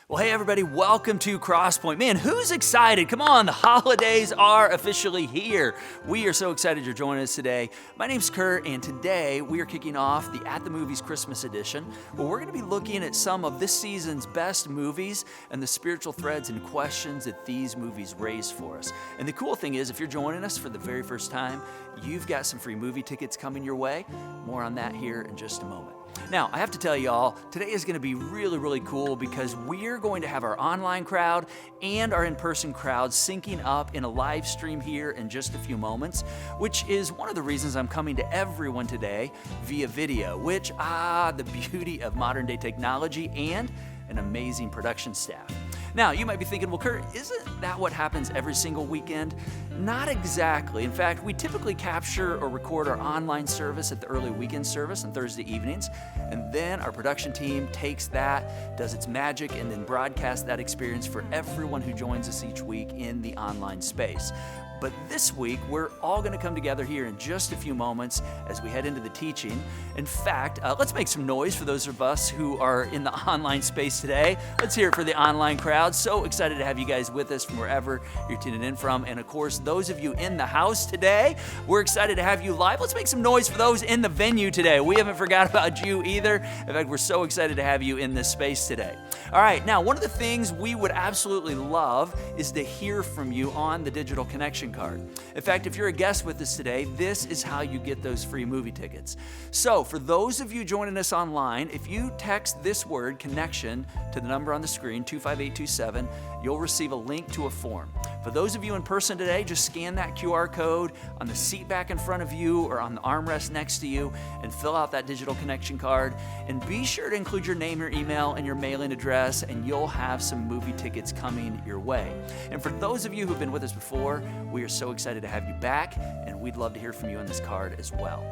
Well, hey everybody, welcome to Crosspoint. Man, who's excited? Come on, the holidays are officially here. We are so excited you're joining us today. My name's Kurt, and today we are kicking off the At the Movies Christmas edition, where we're going to be looking at some of this season's best movies and the spiritual threads and questions that these movies raise for us. And the cool thing is, if you're joining us for the very first time, you've got some free movie tickets coming your way. More on that here in just a moment. Now, I have to tell y'all, today is going to be really cool because we're going to have our online crowd and our in-person crowd syncing up in a live stream here in just a few moments, which is one of the reasons I'm coming to everyone today via video, which, the beauty of modern day technology and an amazing production staff. Now, you might be thinking, well, Kurt, isn't that what happens every single weekend? Not exactly. In fact, we typically capture or record our online service at the early weekend service on Thursday evenings, and then our production team takes that, does its magic, and then broadcasts that experience for everyone who joins us each week in the online space. But this week, we're all going to come together here in just a few moments as we head into the teaching. In fact, let's make some noise for those of us who are in the online space today. Let's hear it for the online crowd. So excited to have you guys with us from wherever you're tuning in from. And of course, those of you in the house today, we're excited to have you live. Let's make some noise for those in the venue today. We haven't forgot about you either. In fact, we're so excited to have you in this space today. All right, now, one of the things we would absolutely love is to hear from you on the digital connection card. In fact, if you're a guest with us today, this is how you get those free movie tickets. So for those of you joining us online, if you text this word, connection, to the number on the screen, 25827, you'll receive a link to a form. For those of you in person today, just scan that QR code on the seat back in front of you or on the armrest next to you and fill out that digital connection card. And be sure to include your name, your email, and your mailing address, and you'll have some movie tickets coming your way. And for those of you who've been with us before, we are so excited to have you back, and we'd love to hear from you on this card as well.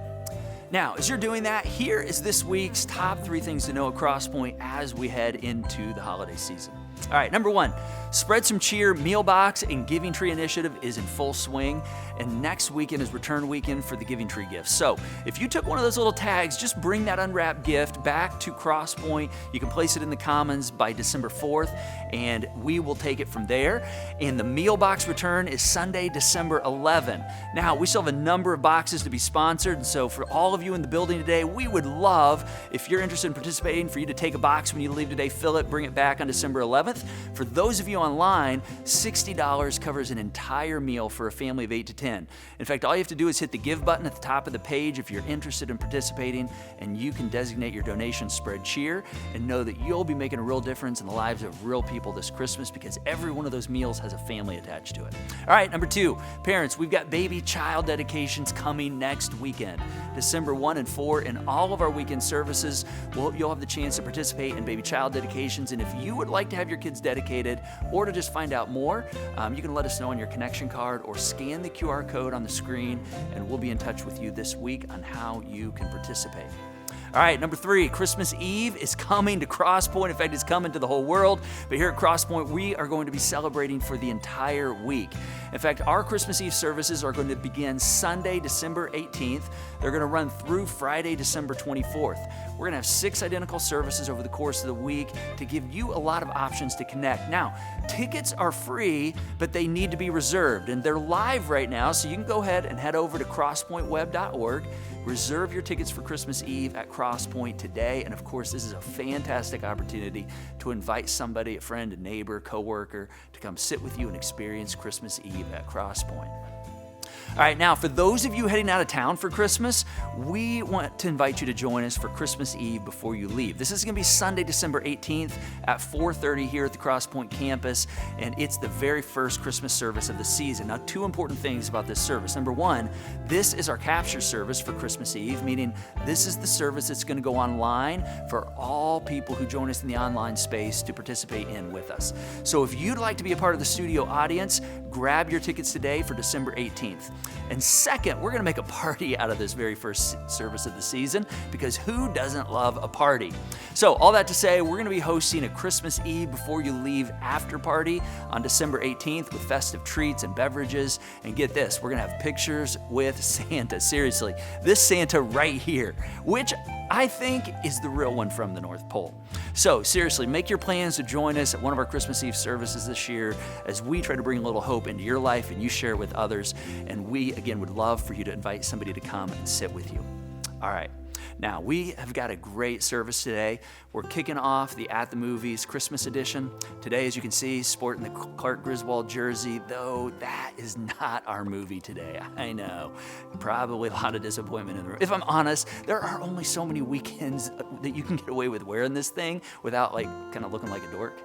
Now, as you're doing that, here is this week's top 3 things to know at Crosspoint as we head into the holiday season. All right, number 1, Spread Some Cheer Meal Box and Giving Tree Initiative is in full swing, and next weekend is return weekend for the Giving Tree gifts. So if you took one of those little tags, just bring that unwrapped gift back to Crosspoint. You can place it in the Commons by December 4th, and we will take it from there. And the meal box return is Sunday, December 11th. Now, we still have a number of boxes to be sponsored, and so for all of you in the building today, we would love, if you're interested in participating, for you to take a box when you leave today, fill it, bring it back on December 11th. For those of you online, $60 covers an entire meal for a family of 8 to 10. In fact, all you have to do is hit the Give button at the top of the page if you're interested in participating, and you can designate your donation Spread Cheer and know that you'll be making a real difference in the lives of real people this Christmas, because every one of those meals has a family attached to it. All right, number 2, parents, we've got baby child dedications coming next weekend. December 1 and 4 in all of our weekend services, you'll have the chance to participate in baby child dedications, and if you would like to have your kids dedicated or to just find out more, you can let us know on your connection card or scan the QR code on the screen, and we'll be in touch with you this week on how you can participate. All right, number 3, Christmas Eve is coming to Crosspoint. In fact, it's coming to the whole world. But here at Crosspoint, we are going to be celebrating for the entire week. In fact, our Christmas Eve services are going to begin Sunday, December 18th. They're going to run through Friday, December 24th. We're going to have 6 identical services over the course of the week to give you a lot of options to connect. Now, tickets are free, but they need to be reserved, and they're live right now, so you can go ahead and head over to crosspointweb.org. Reserve your tickets for Christmas Eve at Crosspoint today. And of course, this is a fantastic opportunity to invite somebody, a friend, a neighbor, coworker, to come sit with you and experience Christmas Eve at Crosspoint. All right, now for those of you heading out of town for Christmas, we want to invite you to join us for Christmas Eve before you leave. This is going to be Sunday, December 18th at 4:30 here at the Crosspoint campus, and it's the very first Christmas service of the season. Now, 2 important things about this service. Number 1, this is our capture service for Christmas Eve, meaning this is the service that's going to go online for all people who join us in the online space to participate in with us. So if you'd like to be a part of the studio audience, grab your tickets today for December 18th. And second, we're going to make a party out of this very first service of the season, because who doesn't love a party? So all that to say, we're going to be hosting a Christmas Eve before you leave after party on December 18th with festive treats and beverages. And get this, we're going to have pictures with Santa. Seriously, this Santa right here, which I think is the real one from the North Pole. So seriously, make your plans to join us at one of our Christmas Eve services this year as we try to bring a little hope into your life and you share it with others. And we, again, would love for you to invite somebody to come and sit with you. All right. Now, we have got a great service today. We're kicking off the At the Movies Christmas edition. Today, as you can see, sporting the Clark Griswold jersey, though that is not our movie today. I know, probably a lot of disappointment in the room. If I'm honest, there are only so many weekends that you can get away with wearing this thing without kind of looking like a dork.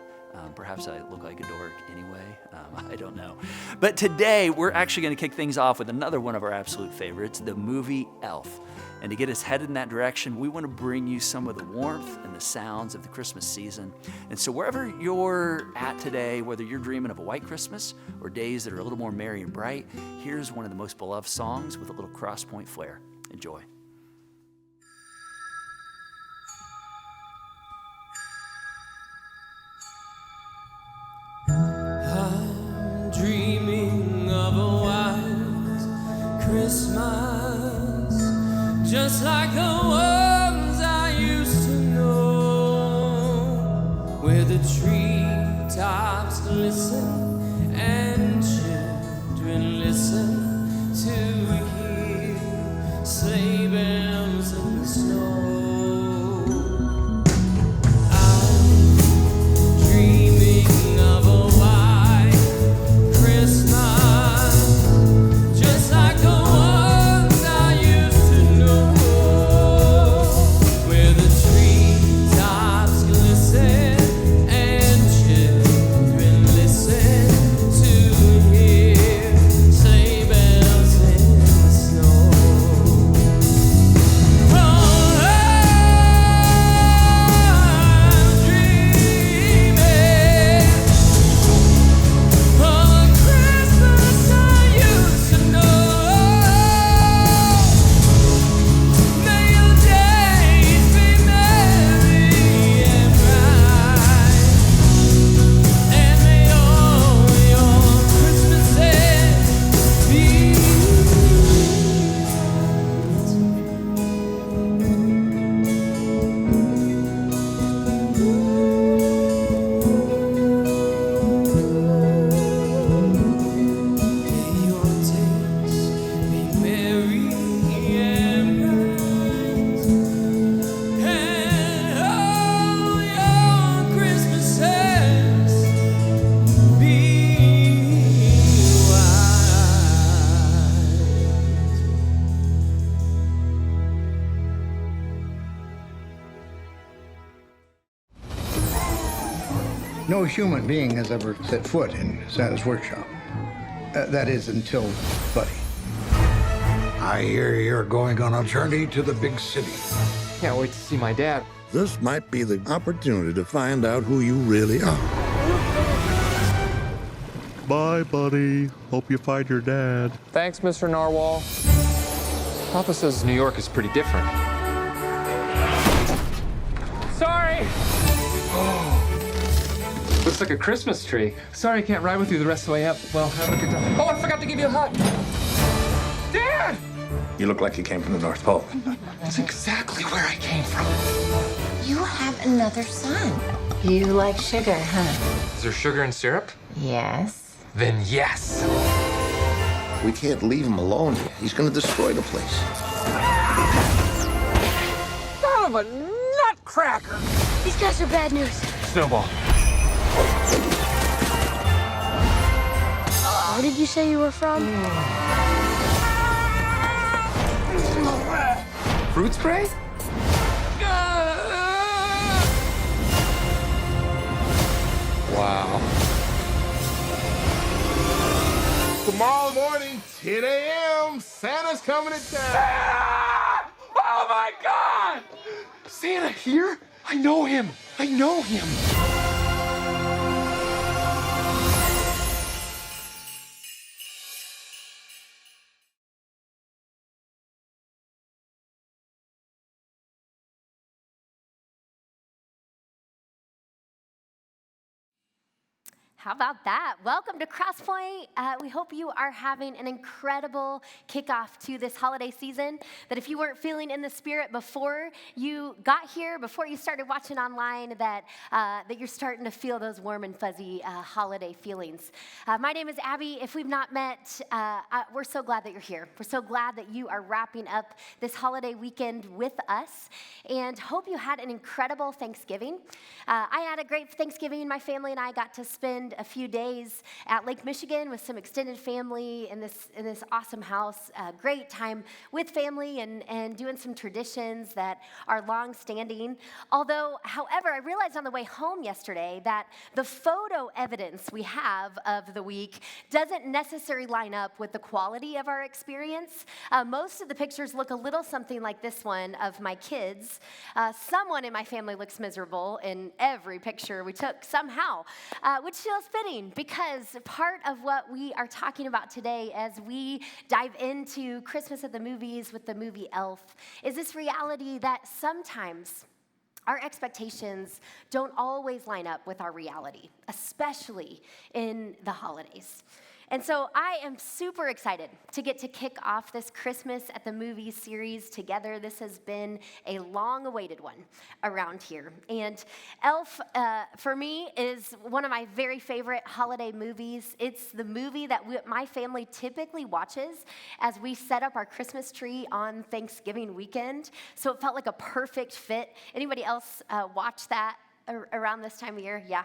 Perhaps I look like a dork anyway. I don't know. But today, we're actually going to kick things off with another one of our absolute favorites, the movie Elf. And to get us headed in that direction, we want to bring you some of the warmth and the sounds of the Christmas season. And so wherever you're at today, whether you're dreaming of a white Christmas or days that are a little more merry and bright, here's one of the most beloved songs with a little Crosspoint flair. Enjoy. I'm dreaming of a white Christmas, just like the ones I used to know, where the treetops glisten and children listen to hear sleigh bells in the snow. No human being has ever set foot in Santa's workshop. That is, until Buddy. I hear you're going on a journey to the big city. Can't wait to see my dad. This might be the opportunity to find out who you really are. Bye, buddy. Hope you find your dad. Thanks, Mr. Narwhal. Papa says New York is pretty different. Sorry! Looks like a Christmas tree. Sorry I can't ride with you the rest of the way up. Well, have a good time. Oh, I forgot to give you a hug. Dad! You look like you came from the North Pole. That's exactly where I came from. You have another son. You like sugar, huh? Is there sugar and syrup? Yes. Then yes. We can't leave him alone. He's gonna destroy the place. Son of a nutcracker! These guys are bad news. Snowball. Where did you say you were from? Fruit spray? Wow. Tomorrow morning, 10 a.m., Santa's coming to town. Oh my God! Santa here? I know him. I know him. How about that? Welcome to Crosspoint. We hope you are having an incredible kickoff to this holiday season. That if you weren't feeling in the spirit before you got here, before you started watching online, that you're starting to feel those warm and fuzzy holiday feelings. My name is Abby. If we've not met, we're so glad that you're here. We're so glad that you are wrapping up this holiday weekend with us, and hope you had an incredible Thanksgiving. I had a great Thanksgiving. My family and I got to spend a few days at Lake Michigan with some extended family in this awesome house. Great time with family and doing some traditions that are long-standing. However, I realized on the way home yesterday that the photo evidence we have of the week doesn't necessarily line up with the quality of our experience. Most of the pictures look a little something like this one of my kids. Someone in my family looks miserable in every picture we took somehow, which feels fitting because part of what we are talking about today as we dive into Christmas at the movies with the movie Elf is this reality that sometimes our expectations don't always line up with our reality, especially in the holidays. And so I am super excited to get to kick off this Christmas at the Movies series together. This has been a long-awaited one around here. And Elf, for me, is one of my very favorite holiday movies. It's the movie that my family typically watches as we set up our Christmas tree on Thanksgiving weekend. So it felt like a perfect fit. Anybody else watch that around this time of year? Yeah.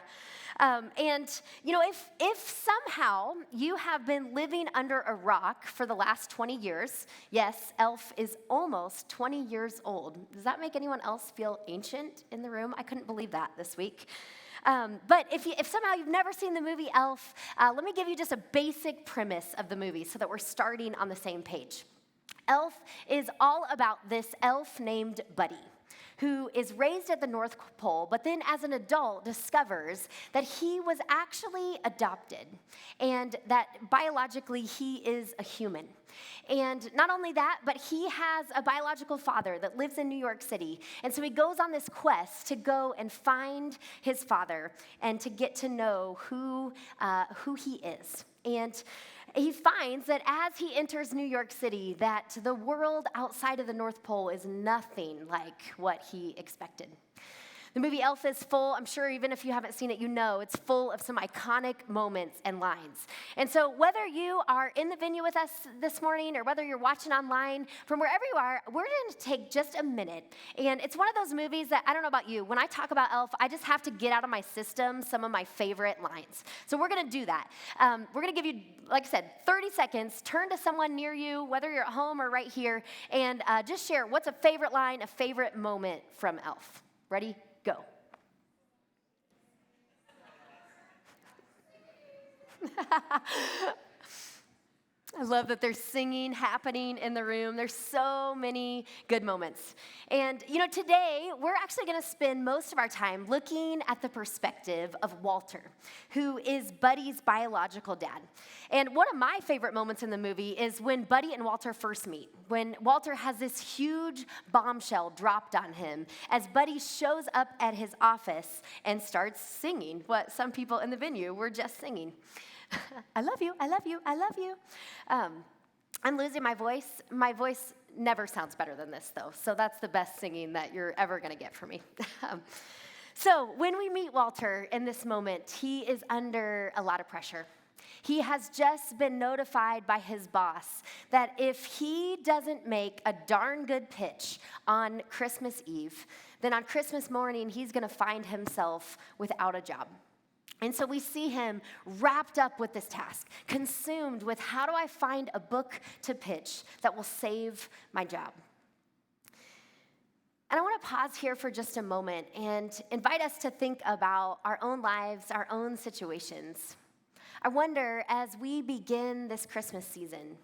And, you know, if somehow you have been living under a rock for the last 20 years, yes, Elf is almost 20 years old. Does that make anyone else feel ancient in the room? I couldn't believe that this week. But if somehow you've never seen the movie Elf, let me give you just a basic premise of the movie so that we're starting on the same page. Elf is all about this elf named Buddy, who is raised at the North Pole, but then as an adult discovers that he was actually adopted and that biologically he is a human. And not only that, but he has a biological father that lives in New York City. And so he goes on this quest to go and find his father and to get to know who he is. And he finds that as he enters New York City, that the world outside of the North Pole is nothing like what he expected. The movie Elf is full, I'm sure even if you haven't seen it, you know, it's full of some iconic moments and lines. And so whether you are in the venue with us this morning or whether you're watching online, from wherever you are, we're going to take just a minute. And it's one of those movies that, I don't know about you, when I talk about Elf, I just have to get out of my system some of my favorite lines. So we're going to do that. We're going to give you, like I said, 30 seconds. Turn to someone near you, whether you're at home or right here, and just share what's a favorite line, a favorite moment from Elf. Ready? Go. I love that there's singing happening in the room. There's so many good moments. And, you know, today we're actually going to spend most of our time looking at the perspective of Walter, who is Buddy's biological dad. And one of my favorite moments in the movie is when Buddy and Walter first meet, when Walter has this huge bombshell dropped on him as Buddy shows up at his office and starts singing what some people in the venue were just singing. I love you, I love you, I love you. I'm losing my voice. My voice never sounds better than this, though, so that's the best singing that you're ever going to get from me. So when we meet Walter in this moment, he is under a lot of pressure. He has just been notified by his boss that if he doesn't make a darn good pitch on Christmas Eve, then on Christmas morning, he's going to find himself without a job. And so we see him wrapped up with this task, consumed with how do I find a book to pitch that will save my job? And I want to pause here for just a moment and invite us to think about our own lives, our own situations. I wonder, as we begin this Christmas season,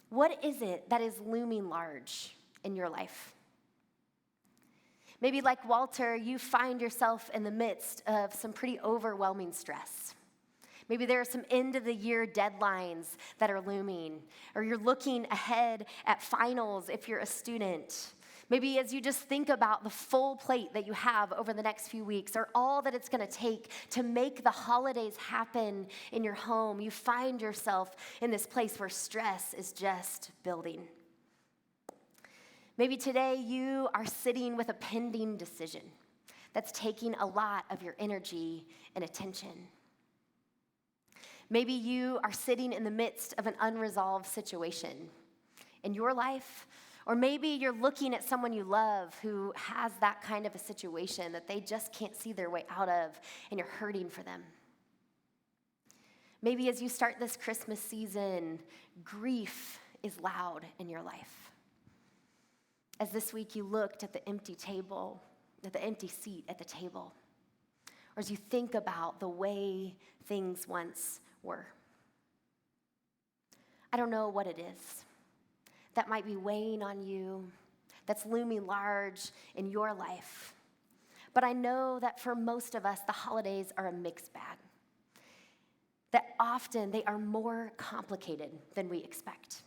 what is it that is looming large in your life? Maybe like Walter, you find yourself in the midst of some pretty overwhelming stress. Maybe there are some end-of-the-year deadlines that are looming, or you're looking ahead at finals if you're a student. Maybe as you just think about the full plate that you have over the next few weeks, or all that it's going to take to make the holidays happen in your home, you find yourself in this place where stress is just building. Maybe today you are sitting with a pending decision that's taking a lot of your energy and attention. Maybe you are sitting in the midst of an unresolved situation in your life. Or maybe you're looking at someone you love who has that kind of a situation that they just can't see their way out of, and you're hurting for them. Maybe as you start this Christmas season, grief is loud in your life. As this week you looked at the empty table, at the empty seat at the table, or as you think about the way things once were. I don't know what it is that might be weighing on you, that's looming large in your life. But I know that for most of us, the holidays are a mixed bag. That often they are more complicated than we expect.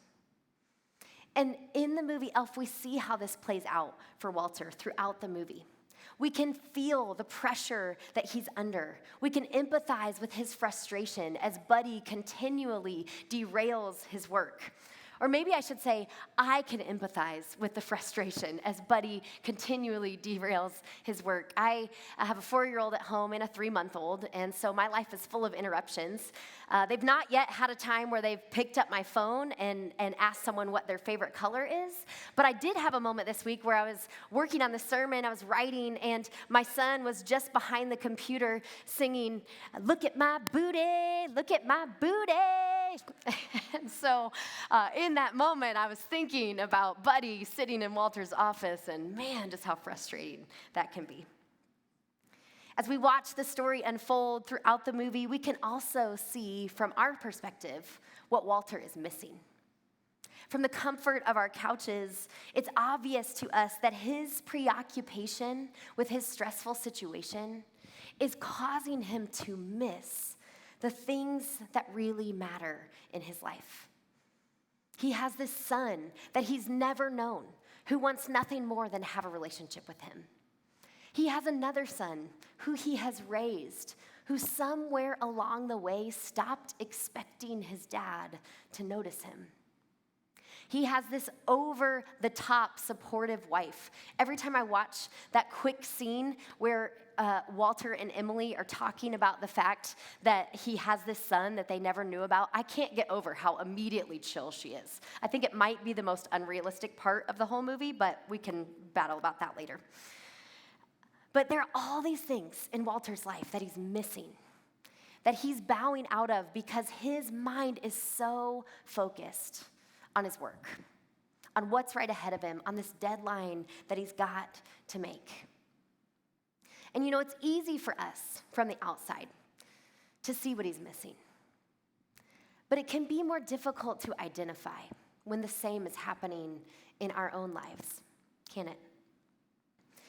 And in the movie Elf, we see how this plays out for Walter throughout the movie. We can feel the pressure that he's under. We can empathize with his frustration as Buddy continually derails his work. Or maybe I should say, I can empathize with the frustration as Buddy continually derails his work. I have a 4-year-old at home and a 3-month-old, and so my life is full of interruptions. They've not yet had a time where they've picked up my phone and asked someone what their favorite color is, but I did have a moment this week where I was working on the sermon, I was writing, and my son was just behind the computer singing, "Look at my booty, look at my booty." And so in that moment, I was thinking about Buddy sitting in Walter's office, and man, just how frustrating that can be. As we watch the story unfold throughout the movie, we can also see from our perspective what Walter is missing. From the comfort of our couches, it's obvious to us that his preoccupation with his stressful situation is causing him to miss the things that really matter in his life. He has this son that he's never known who wants nothing more than have a relationship with him. He has another son who he has raised, who somewhere along the way stopped expecting his dad to notice him. He has this over-the-top supportive wife. Every time I watch that quick scene where Walter and Emily are talking about the fact that he has this son that they never knew about, I can't get over how immediately chill she is. I think it might be the most unrealistic part of the whole movie, but we can battle about that later. But there are all these things in Walter's life that he's missing, that he's bowing out of because his mind is so focused on his work, on what's right ahead of him, on this deadline that he's got to make. And you know, it's easy for us from the outside to see what he's missing. But it can be more difficult to identify when the same is happening in our own lives, can it?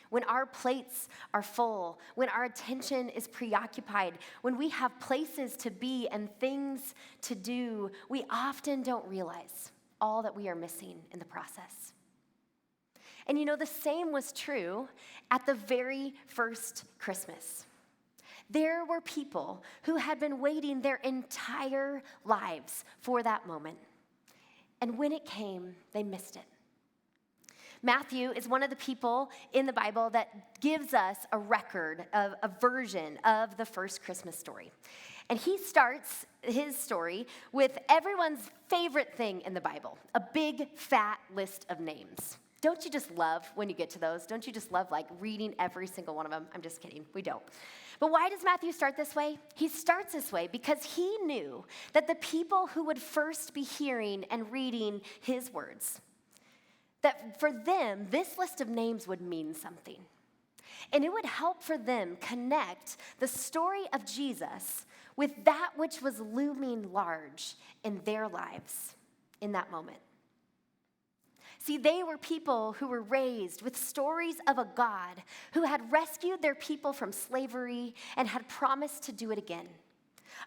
When our plates are full, when our attention is preoccupied, when we have places to be and things to do, we often don't realize all that we are missing in the process. And you know, the same was true at the very first Christmas. There were people who had been waiting their entire lives for that moment. And when it came, they missed it. Matthew is one of the people in the Bible that gives us a record of a version of the first Christmas story. And he starts his story with everyone's favorite thing in the Bible, a big, fat list of names. Don't you just love when you get to those? Don't you just love like reading every single one of them? I'm just kidding, we don't. But why does Matthew start this way? He starts this way because he knew that the people who would first be hearing and reading his words, that for them, this list of names would mean something. And it would help for them connect the story of Jesus with that which was looming large in their lives in that moment. See, they were people who were raised with stories of a God who had rescued their people from slavery and had promised to do it again.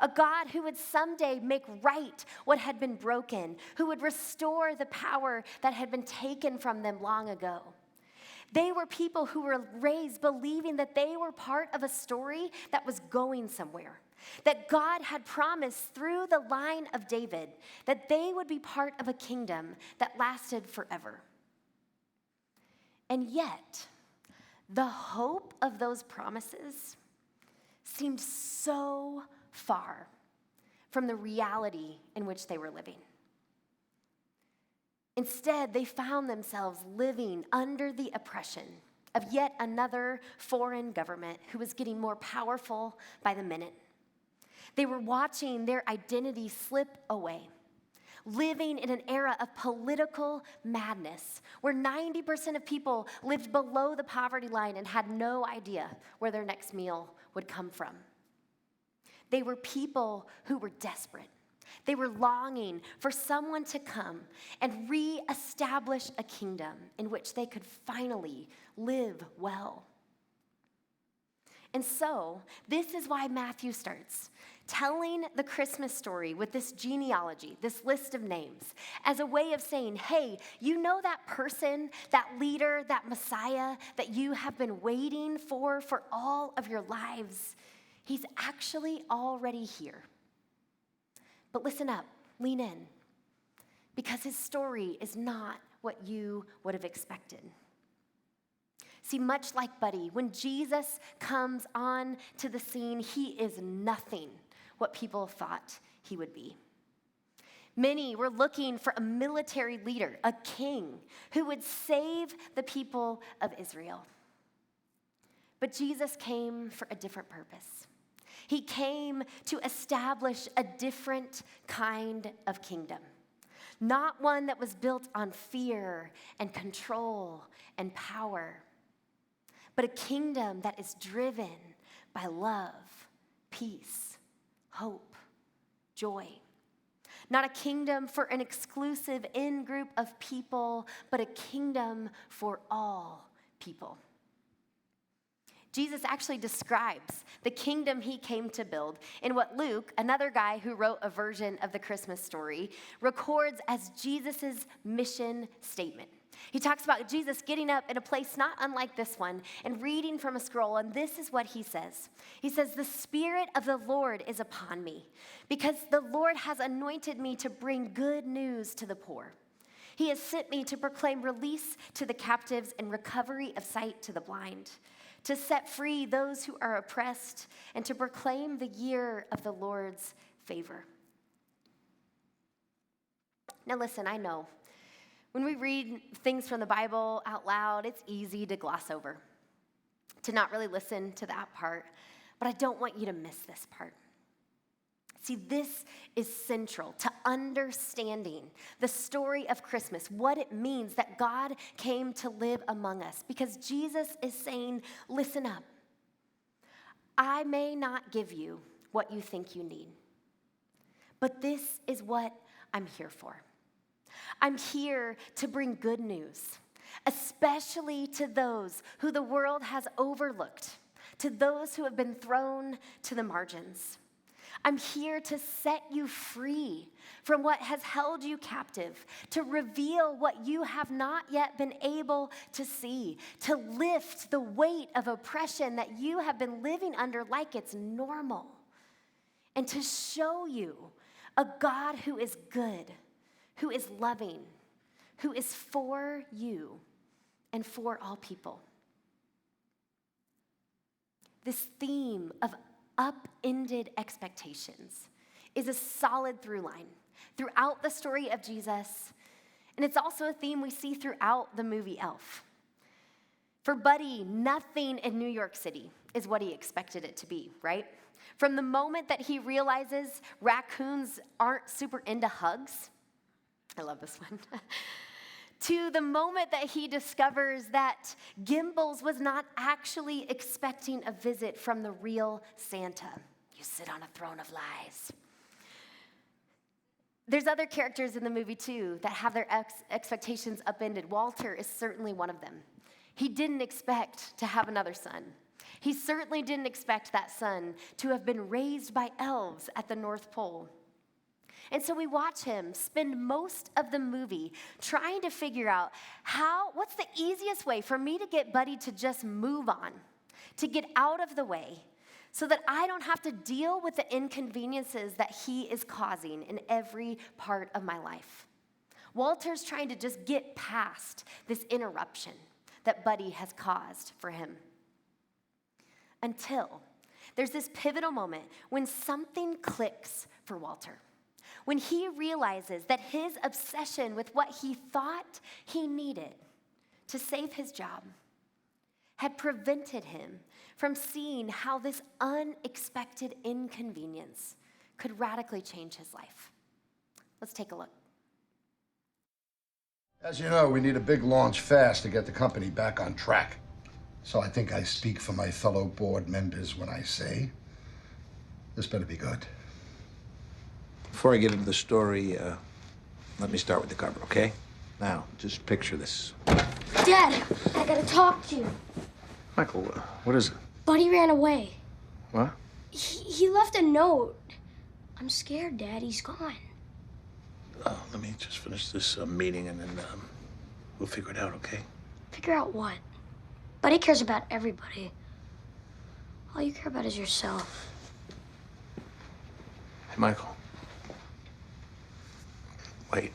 A God who would someday make right what had been broken, who would restore the power that had been taken from them long ago. They were people who were raised believing that they were part of a story that was going somewhere, that God had promised through the line of David that they would be part of a kingdom that lasted forever. And yet, the hope of those promises seemed so far from the reality in which they were living. Instead, they found themselves living under the oppression of yet another foreign government who was getting more powerful by the minute. They were watching their identity slip away, living in an era of political madness where 90% of people lived below the poverty line and had no idea where their next meal would come from. They were people who were desperate. They were longing for someone to come and reestablish a kingdom in which they could finally live well. And so, this is why Matthew starts telling the Christmas story with this genealogy, this list of names, as a way of saying, hey, you know that person, that leader, that Messiah that you have been waiting for all of your lives? He's actually already here. But listen up, lean in, because his story is not what you would have expected. See, much like Buddy, when Jesus comes on to the scene, he is nothing what people thought he would be. Many were looking for a military leader, a king, who would save the people of Israel. But Jesus came for a different purpose. He came to establish a different kind of kingdom, not one that was built on fear and control and power, but a kingdom that is driven by love, peace, hope, joy. Not a kingdom for an exclusive in-group of people, but a kingdom for all people. Jesus actually describes the kingdom he came to build in what Luke, another guy who wrote a version of the Christmas story, records as Jesus' mission statement. He talks about Jesus getting up in a place not unlike this one and reading from a scroll, and this is what he says. He says, "The Spirit of the Lord is upon me, because the Lord has anointed me to bring good news to the poor. He has sent me to proclaim release to the captives and recovery of sight to the blind, to set free those who are oppressed, and to proclaim the year of the Lord's favor." Now listen, I know, when we read things from the Bible out loud, it's easy to gloss over, to not really listen to that part, but I don't want you to miss this part. See, this is central to understanding the story of Christmas, what it means that God came to live among us, because Jesus is saying, listen up. I may not give you what you think you need, but this is what I'm here for. I'm here to bring good news, especially to those who the world has overlooked, to those who have been thrown to the margins. I'm here to set you free from what has held you captive, to reveal what you have not yet been able to see, to lift the weight of oppression that you have been living under like it's normal, and to show you a God who is good, who is loving, who is for you and for all people. This theme of upended expectations is a solid through line throughout the story of Jesus, and it's also a theme we see throughout the movie Elf. For Buddy, nothing in New York City is what he expected it to be, right? From the moment that he realizes raccoons aren't super into hugs, I love this one, to the moment that he discovers that Gimbals was not actually expecting a visit from the real Santa. You sit on a throne of lies. There's other characters in the movie, too, that have their expectations upended. Walter is certainly one of them. He didn't expect to have another son. He certainly didn't expect that son to have been raised by elves at the North Pole. And so we watch him spend most of the movie trying to figure out what's the easiest way for me to get Buddy to just move on, to get out of the way, so that I don't have to deal with the inconveniences that he is causing in every part of my life. Walter's trying to just get past this interruption that Buddy has caused for him. Until there's this pivotal moment when something clicks for Walter. When he realizes that his obsession with what he thought he needed to save his job had prevented him from seeing how this unexpected inconvenience could radically change his life. Let's take a look. As you know, we need a big launch fast to get the company back on track. So I think I speak for my fellow board members when I say, this better be good. Before I get into the story, let me start with the cover, okay? Now, just picture this. Dad, I gotta talk to you. Michael, what is it? Buddy ran away. What? He left a note. I'm scared, Dad. He's gone. Let me just finish this meeting and then we'll figure it out, okay? Figure out what? Buddy cares about everybody. All you care about is yourself. Hey, Michael. Wait.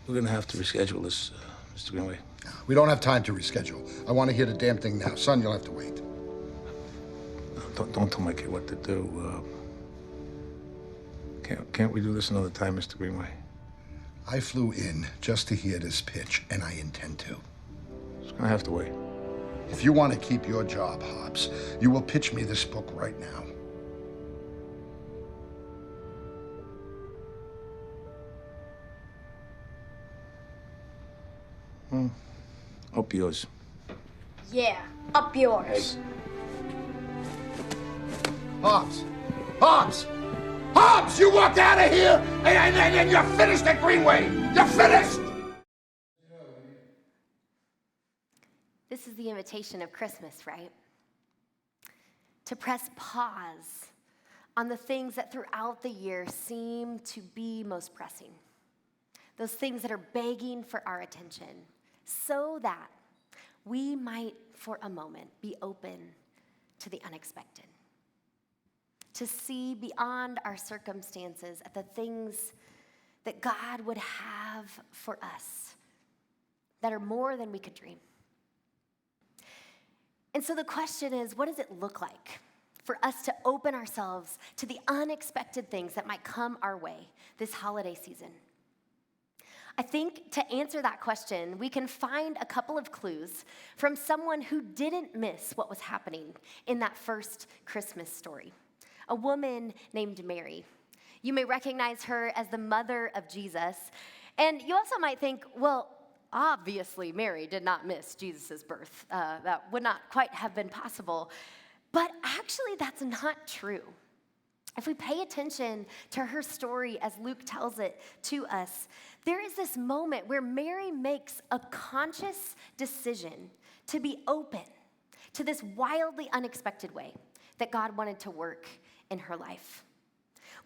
We're gonna have to reschedule this, Mr. Greenway. We don't have time to reschedule. I want to hear the damn thing now. Son, you'll have to wait. Don't tell my kid what to do. Can't we do this another time, Mr. Greenway? I flew in just to hear this pitch, and I intend to. It's gonna have to wait. If you want to keep your job, Hobbs, you will pitch me this book right now. Up yours. Yeah, up yours. Hobbs! Hobbs! Hobbs! You walked out of here and you're finished at Greenway! You're finished! This is the invitation of Christmas, right? To press pause on the things that throughout the year seem to be most pressing. Those things that are begging for our attention, so that we might, for a moment, be open to the unexpected. To see beyond our circumstances at the things that God would have for us that are more than we could dream. And so the question is, what does it look like for us to open ourselves to the unexpected things that might come our way this holiday season? I think to answer that question, we can find a couple of clues from someone who didn't miss what was happening in that first Christmas story. A woman named Mary. You may recognize her as the mother of Jesus. And you also might think, well, obviously Mary did not miss Jesus' birth. That would not quite have been possible. But actually, that's not true. If we pay attention to her story as Luke tells it to us, there is this moment where Mary makes a conscious decision to be open to this wildly unexpected way that God wanted to work in her life.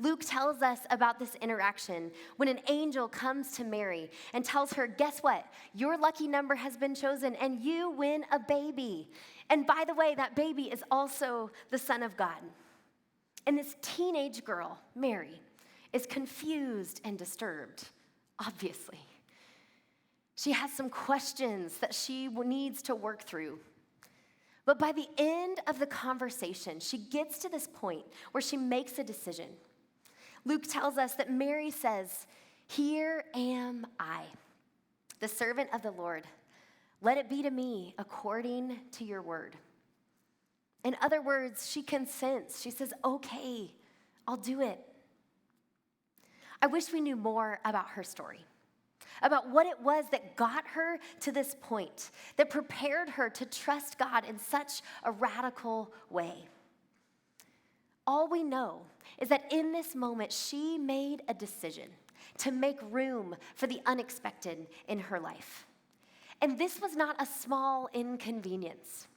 Luke tells us about this interaction when an angel comes to Mary and tells her, guess what? Your lucky number has been chosen and you win a baby. And by the way, that baby is also the Son of God. And this teenage girl, Mary, is confused and disturbed, obviously. She has some questions that she needs to work through. But by the end of the conversation, she gets to this point where she makes a decision. Luke tells us that Mary says, "Here am I, the servant of the Lord. Let it be to me according to your word." In other words, she consents. She says, okay, I'll do it. I wish we knew more about her story, about what it was that got her to this point, that prepared her to trust God in such a radical way. All we know is that in this moment, she made a decision to make room for the unexpected in her life. And this was not a small inconvenience.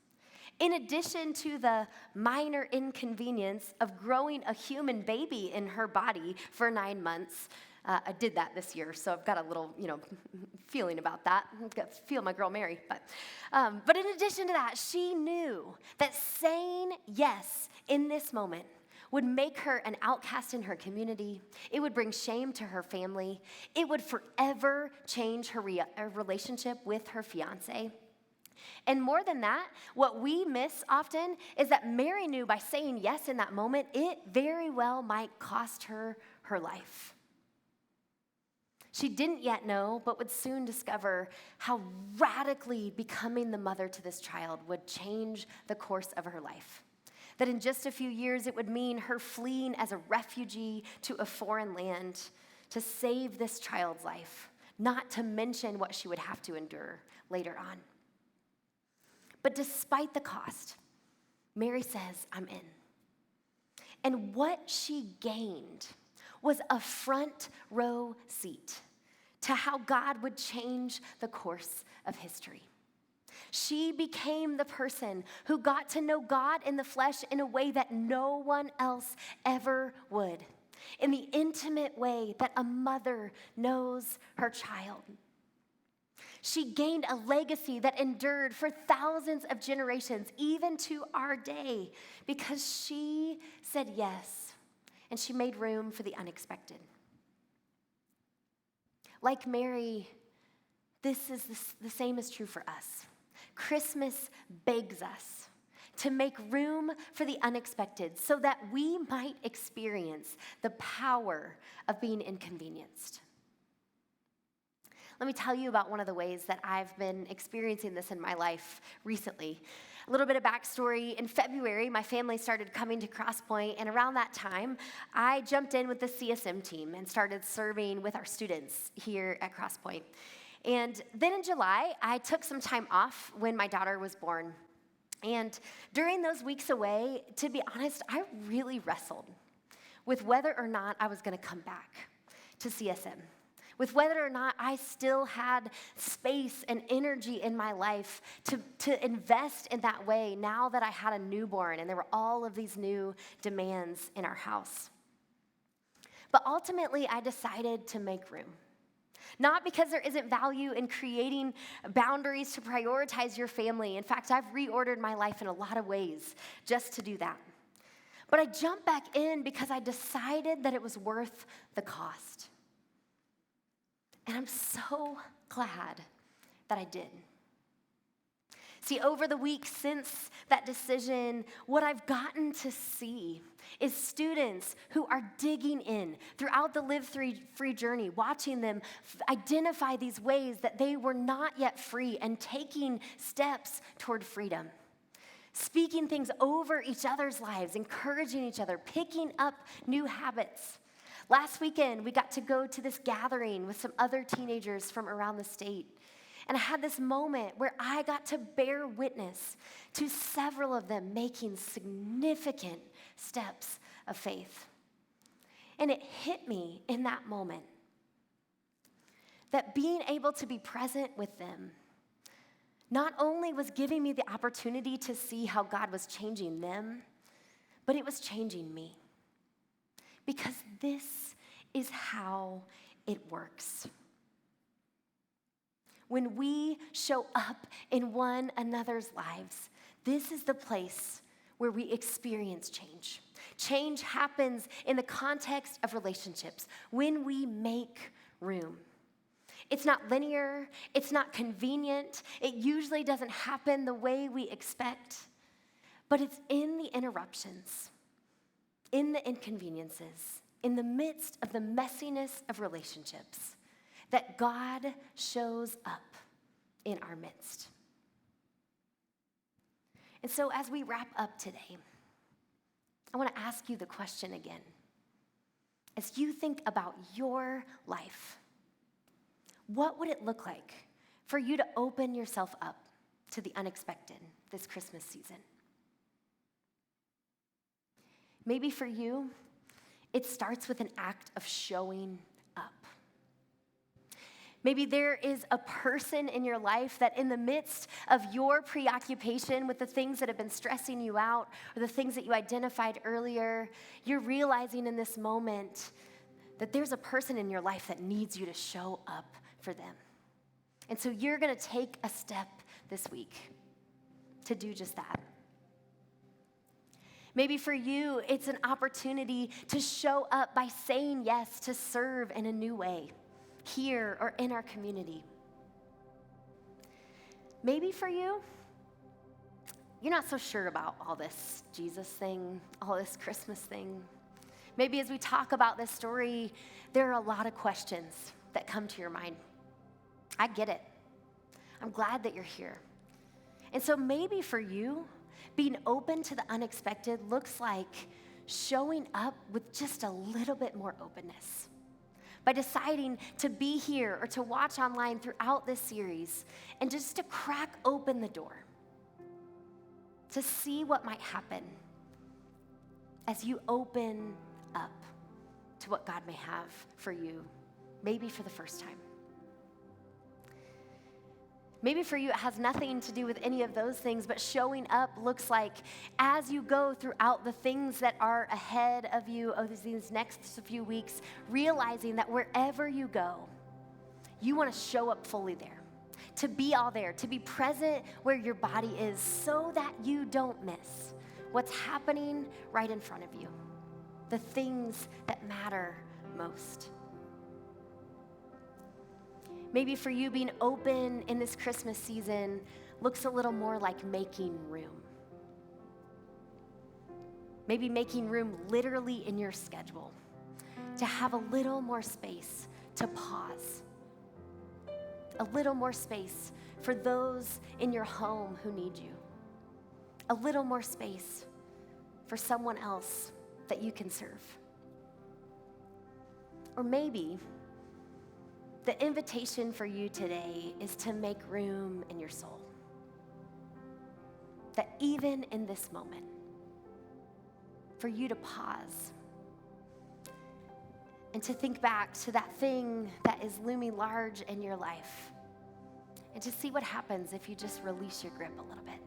In addition to the minor inconvenience of growing a human baby in her body for 9 months, I did that this year, so I've got a little, feeling about that. Feel my girl Mary. But in addition to that, she knew that saying yes in this moment would make her an outcast in her community. It would bring shame to her family. It would forever change her relationship with her fiance. And more than that, what we miss often is that Mary knew by saying yes in that moment, it very well might cost her her life. She didn't yet know, but would soon discover how radically becoming the mother to this child would change the course of her life. That in just a few years, it would mean her fleeing as a refugee to a foreign land to save this child's life, not to mention what she would have to endure later on. But despite the cost, Mary says, I'm in. And what she gained was a front row seat to how God would change the course of history. She became the person who got to know God in the flesh in a way that no one else ever would, in the intimate way that a mother knows her child. She gained a legacy that endured for thousands of generations, even to our day, because she said yes. And she made room for the unexpected. Like Mary, this is the same is true for us. Christmas begs us to make room for the unexpected so that we might experience the power of being inconvenienced. Let me tell you about one of the ways that I've been experiencing this in my life recently. A little bit of backstory. In February, my family started coming to Crosspoint, and around that time, I jumped in with the CSM team and started serving with our students here at Crosspoint. And then in July, I took some time off when my daughter was born. And during those weeks away, to be honest, I really wrestled with whether or not I was going to come back to CSM. With whether or not I still had space and energy in my life to invest in that way now that I had a newborn and there were all of these new demands in our house. But ultimately, I decided to make room. Not because there isn't value in creating boundaries to prioritize your family. In fact, I've reordered my life in a lot of ways just to do that. But I jumped back in because I decided that it was worth the cost. And I'm so glad that I did. See, over the weeks since that decision, what I've gotten to see is students who are digging in throughout the Live Free journey, watching them identify these ways that they were not yet free and taking steps toward freedom. Speaking things over each other's lives, encouraging each other, picking up new habits. Last weekend, we got to go to this gathering with some other teenagers from around the state. And I had this moment where I got to bear witness to several of them making significant steps of faith. And it hit me in that moment that being able to be present with them not only was giving me the opportunity to see how God was changing them, but it was changing me. Because this is how it works. When we show up in one another's lives, this is the place where we experience change. Change happens in the context of relationships when we make room. It's not linear, it's not convenient, it usually doesn't happen the way we expect, but it's in the interruptions, in the inconveniences, in the midst of the messiness of relationships, that God shows up in our midst. And so as we wrap up today, I want to ask you the question again. As you think about your life, what would it look like for you to open yourself up to the unexpected this Christmas season? Maybe for you, it starts with an act of showing up. Maybe there is a person in your life that in the midst of your preoccupation with the things that have been stressing you out or the things that you identified earlier, you're realizing in this moment that there's a person in your life that needs you to show up for them. And so you're going to take a step this week to do just that. Maybe for you, it's an opportunity to show up by saying yes to serve in a new way, here or in our community. Maybe for you, you're not so sure about all this Jesus thing, all this Christmas thing. Maybe as we talk about this story, there are a lot of questions that come to your mind. I get it. I'm glad that you're here. And so maybe for you, being open to the unexpected looks like showing up with just a little bit more openness. By deciding to be here or to watch online throughout this series and just to crack open the door to see what might happen as you open up to what God may have for you, maybe for the first time. Maybe for you, it has nothing to do with any of those things, but showing up looks like as you go throughout the things that are ahead of you over these next few weeks, realizing that wherever you go, you want to show up fully there, to be all there, to be present where your body is so that you don't miss what's happening right in front of you, the things that matter most. Maybe for you, being open in this Christmas season looks a little more like making room. Maybe making room literally in your schedule to have a little more space to pause, a little more space for those in your home who need you, a little more space for someone else that you can serve. Or maybe the invitation for you today is to make room in your soul. That even in this moment, for you to pause and to think back to that thing that is looming large in your life and to see what happens if you just release your grip a little bit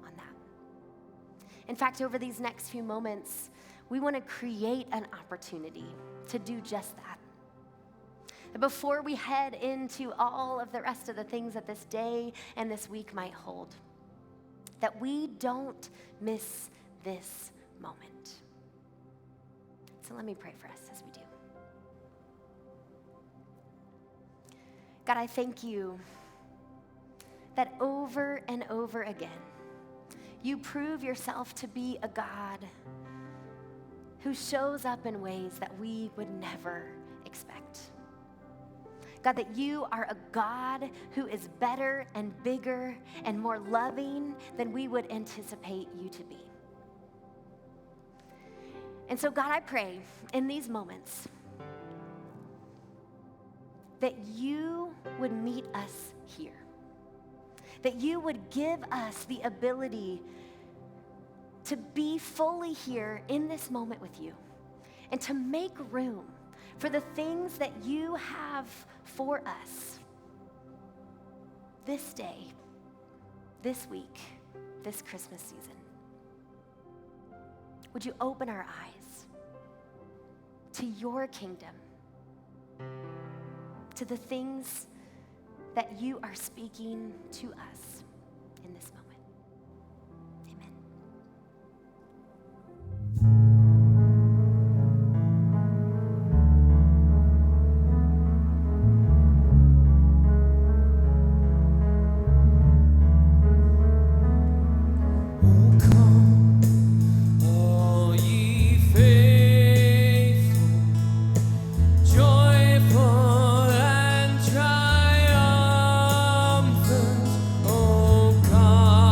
on that. In fact, over these next few moments, we want to create an opportunity to do just that. Before we head into all of the rest of the things that this day and this week might hold, that we don't miss this moment. So let me pray for us as we do. God, I thank you that over and over again, you prove yourself to be a God who shows up in ways that we would never expect. God, that you are a God who is better and bigger and more loving than we would anticipate you to be. And so, God, I pray in these moments that you would meet us here, that you would give us the ability to be fully here in this moment with you and to make room for the things that you have for us this day, this week, this Christmas season. Would you open our eyes to your kingdom, to the things that you are speaking to us in this moment? God.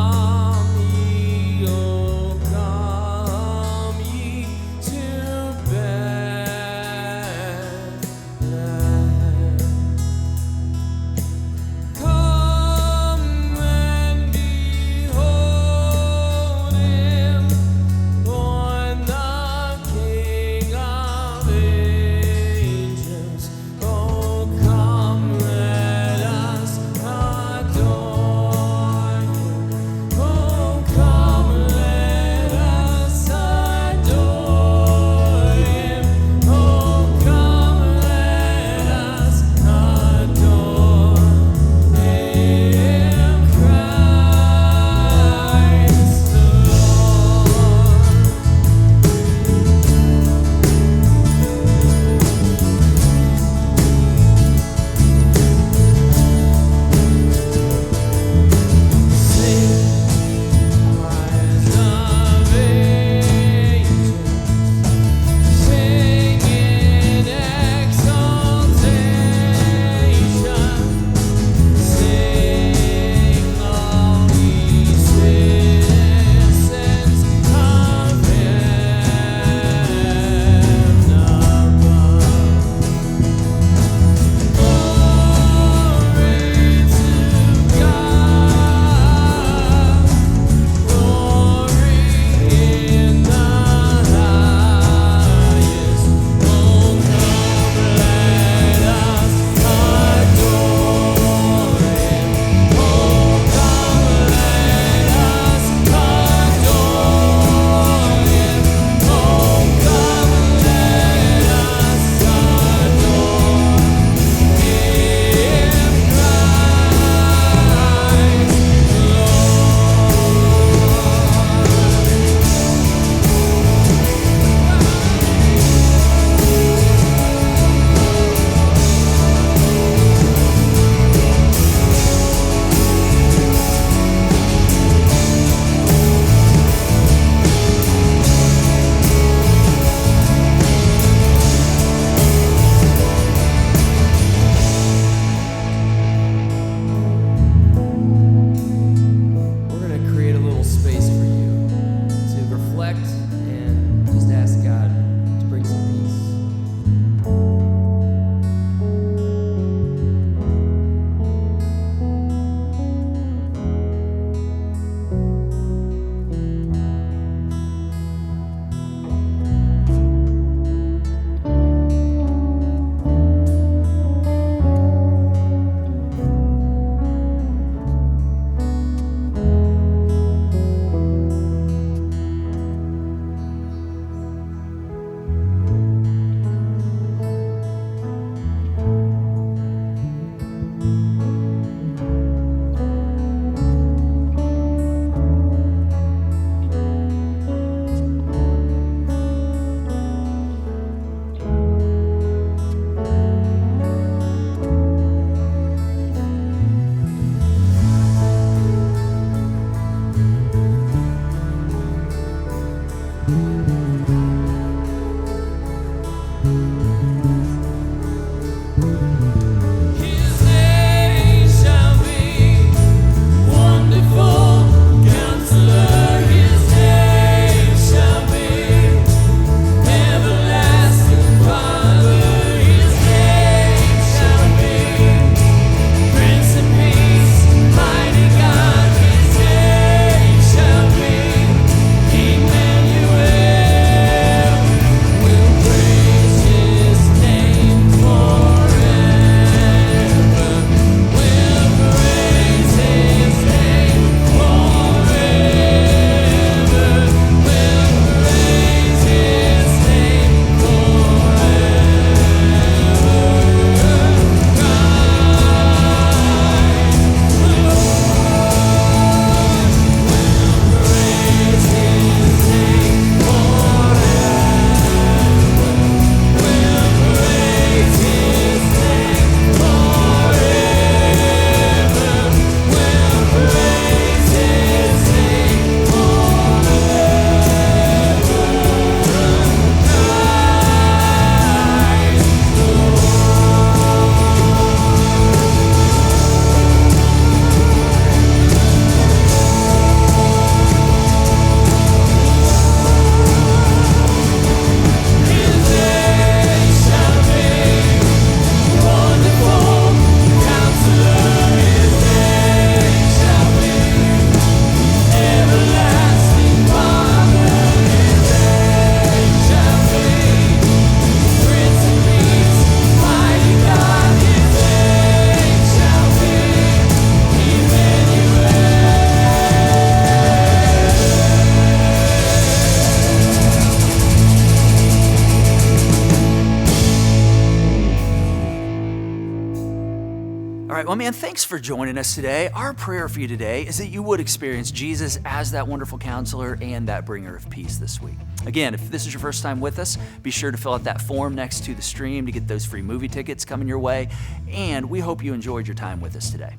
All right, well, man, thanks for joining us today. Our prayer for you today is that you would experience Jesus as that wonderful counselor and that bringer of peace this week. Again, if this is your first time with us, be sure to fill out that form next to the stream to get those free movie tickets coming your way. And we hope you enjoyed your time with us today.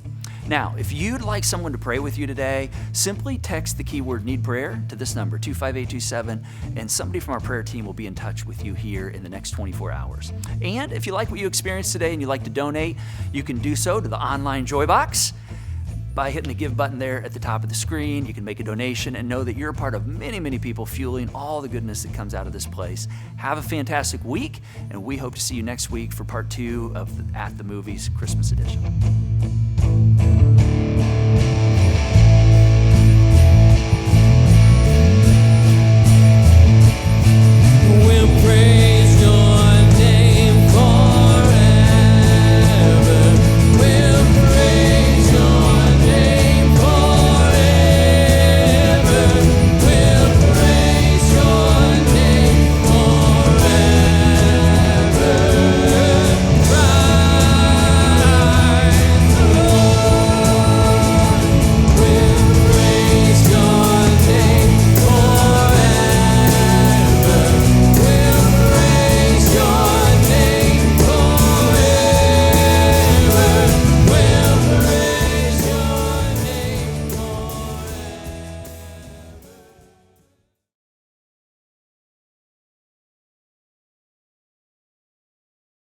Now, if you'd like someone to pray with you today, simply text the keyword "need prayer" to this number, 25827, and somebody from our prayer team will be in touch with you here in the next 24 hours. And if you like what you experienced today and you'd like to donate, you can do so to the online Joy Box by hitting the Give button there at the top of the screen. You can make a donation and know that you're a part of many, many people fueling all the goodness that comes out of this place. Have a fantastic week, and we hope to see you next week for part 2 of At the Movies Christmas Edition.